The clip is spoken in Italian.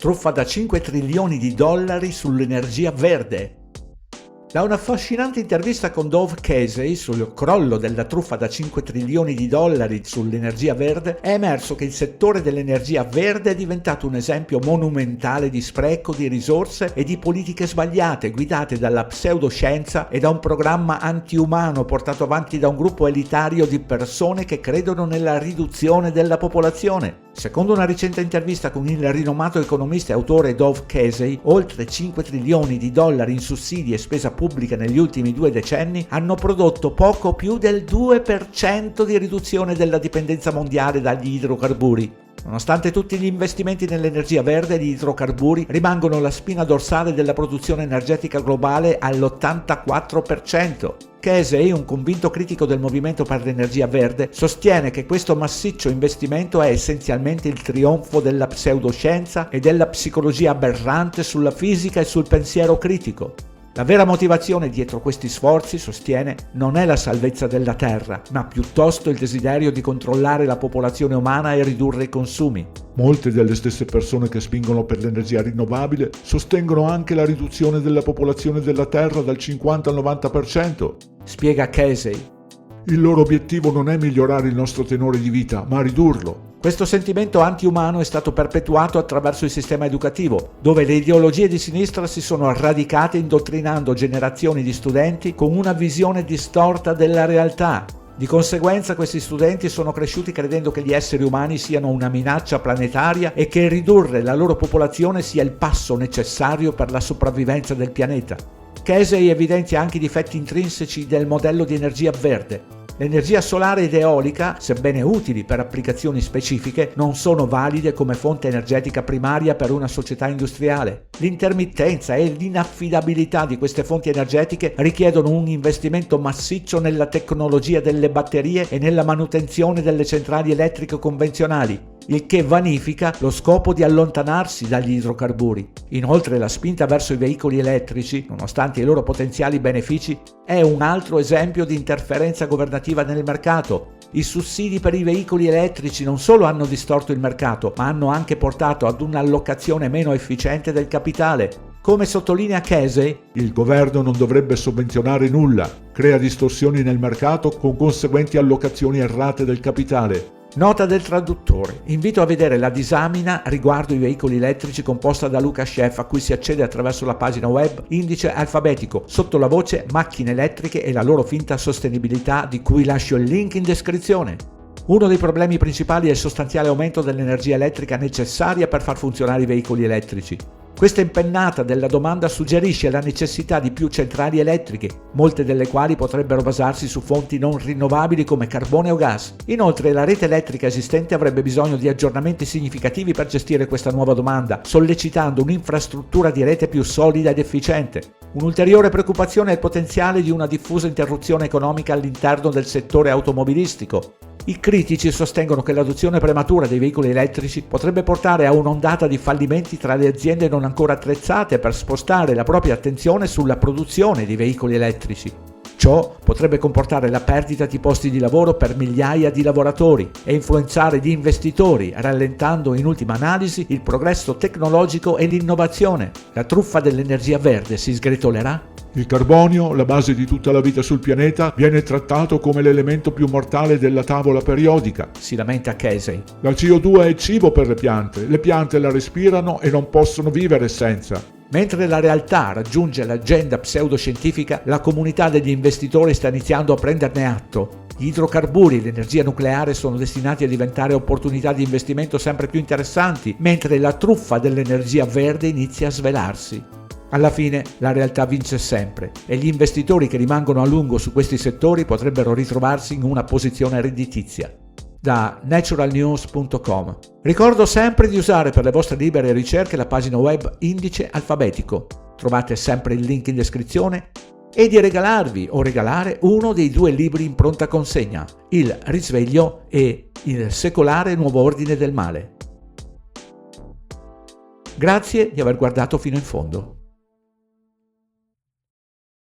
Truffa da 5 trilioni di dollari sull'energia verde. Da un'affascinante intervista con Dov Casey sul crollo della truffa da 5 trilioni di dollari sull'energia verde è emerso che il settore dell'energia verde è diventato un esempio monumentale di spreco di risorse e di politiche sbagliate guidate dalla pseudoscienza e da un programma antiumano portato avanti da un gruppo elitario di persone che credono nella riduzione della popolazione. Secondo una recente intervista con il rinomato economista e autore Dov Casey, oltre 5 trilioni di dollari in sussidi e spesa pubblica negli ultimi 2 decenni hanno prodotto poco più del 2% di riduzione della dipendenza mondiale dagli idrocarburi. Nonostante tutti gli investimenti nell'energia verde, gli idrocarburi rimangono la spina dorsale della produzione energetica globale all'84%. Casey, un convinto critico del movimento per l'energia verde, sostiene che questo massiccio investimento è essenzialmente il trionfo della pseudoscienza e della psicologia aberrante sulla fisica e sul pensiero critico. La vera motivazione dietro questi sforzi, sostiene, non è la salvezza della Terra, ma piuttosto il desiderio di controllare la popolazione umana e ridurre i consumi. Molte delle stesse persone che spingono per l'energia rinnovabile sostengono anche la riduzione della popolazione della Terra dal 50 al 90%. Spiega Casey. Il loro obiettivo non è migliorare il nostro tenore di vita, ma ridurlo. Questo sentimento antiumano è stato perpetuato attraverso il sistema educativo, dove le ideologie di sinistra si sono radicate indottrinando generazioni di studenti con una visione distorta della realtà. Di conseguenza questi studenti sono cresciuti credendo che gli esseri umani siano una minaccia planetaria e che ridurre la loro popolazione sia il passo necessario per la sopravvivenza del pianeta. Casey evidenzia anche i difetti intrinseci del modello di energia verde. L'energia solare ed eolica, sebbene utili per applicazioni specifiche, non sono valide come fonte energetica primaria per una società industriale. L'intermittenza e l'inaffidabilità di queste fonti energetiche richiedono un investimento massiccio nella tecnologia delle batterie e nella manutenzione delle centrali elettriche convenzionali, il che vanifica lo scopo di allontanarsi dagli idrocarburi. Inoltre la spinta verso i veicoli elettrici, nonostante i loro potenziali benefici, è un altro esempio di interferenza governativa nel mercato. I sussidi per i veicoli elettrici non solo hanno distorto il mercato, ma hanno anche portato ad un'allocazione meno efficiente del capitale. Come sottolinea Casey, il governo non dovrebbe sovvenzionare nulla, crea distorsioni nel mercato con conseguenti allocazioni errate del capitale. Nota del traduttore. Invito a vedere la disamina riguardo i veicoli elettrici composta da Luca Chef, a cui si accede attraverso la pagina web Indice Alfabetico, sotto la voce Macchine elettriche e la loro finta sostenibilità, di cui lascio il link in descrizione. Uno dei problemi principali è il sostanziale aumento dell'energia elettrica necessaria per far funzionare i veicoli elettrici. Questa impennata della domanda suggerisce la necessità di più centrali elettriche, molte delle quali potrebbero basarsi su fonti non rinnovabili come carbone o gas. Inoltre la rete elettrica esistente avrebbe bisogno di aggiornamenti significativi per gestire questa nuova domanda, sollecitando un'infrastruttura di rete più solida ed efficiente. Un'ulteriore preoccupazione è il potenziale di una diffusa interruzione economica all'interno del settore automobilistico. I critici sostengono che l'adozione prematura dei veicoli elettrici potrebbe portare a un'ondata di fallimenti tra le aziende non ancora attrezzate per spostare la propria attenzione sulla produzione di veicoli elettrici. Ciò potrebbe comportare la perdita di posti di lavoro per migliaia di lavoratori e influenzare gli investitori, rallentando in ultima analisi il progresso tecnologico e l'innovazione. La truffa dell'energia verde si sgretolerà? Il carbonio, la base di tutta la vita sul pianeta, viene trattato come l'elemento più mortale della tavola periodica. Si lamenta Casey. La CO2 è cibo per le piante la respirano e non possono vivere senza. Mentre la realtà raggiunge l'agenda pseudoscientifica, la comunità degli investitori sta iniziando a prenderne atto. Gli idrocarburi e l'energia nucleare sono destinati a diventare opportunità di investimento sempre più interessanti, mentre la truffa dell'energia verde inizia a svelarsi. Alla fine la realtà vince sempre e gli investitori che rimangono a lungo su questi settori potrebbero ritrovarsi in una posizione redditizia. Da naturalnews.com. Ricordo sempre di usare per le vostre libere ricerche la pagina web Indice Alfabetico. Trovate sempre il link in descrizione e di regalarvi o regalare uno dei 2 libri in pronta consegna, Il Risveglio e Il Secolare Nuovo Ordine del Male. Grazie di aver guardato fino in fondo.